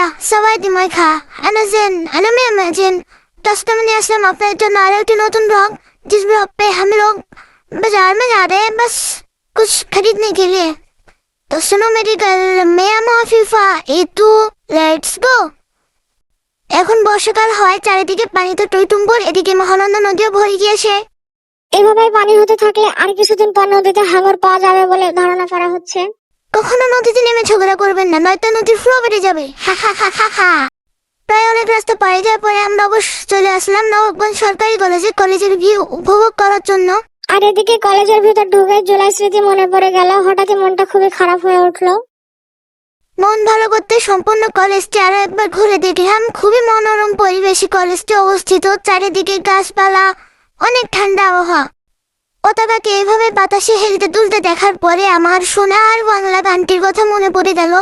ভাইয়া সবাই দিমাই খা আনাজেন আলমে इमेजिन दोस्तों मैंने असलम अपने जो नारे की नतून ब्लॉग जिस ब्लॉग पे हम लोग बाजार में जा रहे हैं बस कुछ खरीदने के लिए। तो सुनो मेरी गल मैं माफिफा ए तू लेट्स गो। এখন বর্ষাকাল হয়, চারিদিকে পানিতে টইটুম্বুর, এদিকে মহানন্দা নদীও ভরে গিয়েছে। এভাবেই পানি হতে থাকলে আর কিছুদিন পর নদীতে হাঙর পাওয়া যাবে বলে ধারণা করা হচ্ছে। কখনো নদীতে নেমে ঝগড়া করবেন না, নয়তো নদীর ফ্লো বেড়ে যাবে। হা হা হা হা হা। প্রায় অনেক রাস্তা পাড়ি যাওয়ার পরে আমরা অবশ্য চলে আসলাম নবাবগঞ্জ সরকারি কলেজে, কলেজের ভিউ উপভোগ করার জন্য। আর এদিকে কলেজের ভিতর ঢুকে জুলাই স্মৃতি মনে পড়ে গেল, হঠাৎই মনটা খুবই খারাপ হয়ে উঠলো। মন ভালো করতে সম্পূর্ণ কলেজটি আরো একবার ঘুরে দেখলাম। খুবই মনোরম পরিবেশে কলেজটি অবস্থিত, চারিদিকে গাছপালা, অনেক ঠান্ডা আবহাওয়া। পতাকাকে এভাবে বাতাসে হেলিতে তুলতে দেখার পরে আমার সোনার বাংলা গানটির কথা মনে পড়ে গেল।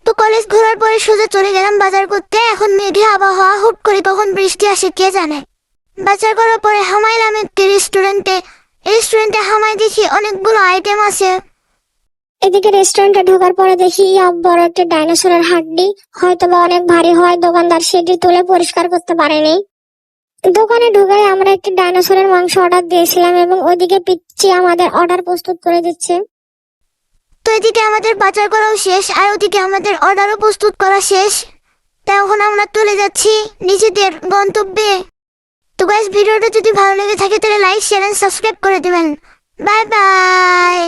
তো কলেজ ঘোরার পরে সোজা চলে গেলাম বাজার করতে। এখন মেঘে আবহাওয়া, হুট করে কখন বৃষ্টি আসে কে জানে। বাজার করার পরে হামাইলাম একটি রেস্টুরেন্টে হামাই দেখি অনেকগুলো আইটেম আছে। এদিকে রেস্টুরেন্টে ঢোকার পরে দেখি বড় একটা ডাইনোসরের হাড্ডি, হয়তো বা অনেক ভারী হয়, দোকানদার সেটি তুলে পরিষ্কার করতে পারেনি। দোকানে ঢুকে আমরা একটি ডাইনোসরের মাংস অর্ডার দিয়েছিলাম এবং ওইদিকে পিচ্চি আমাদের অর্ডার প্রস্তুত করে দিচ্ছে। তো এদিকে আমাদের বাজার করাও শেষ আর ওদিকে আমাদের অর্ডারও প্রস্তুত করা শেষ। তাই এখন আমরা চলে যাচ্ছি নিজেদের গন্তব্যে। তো গাইস, ভিডিওটা যদি ভালো লেগে থাকে তাহলে লাইক শেয়ার এন্ড সাবস্ক্রাইব করে দিবেন। Bye bye.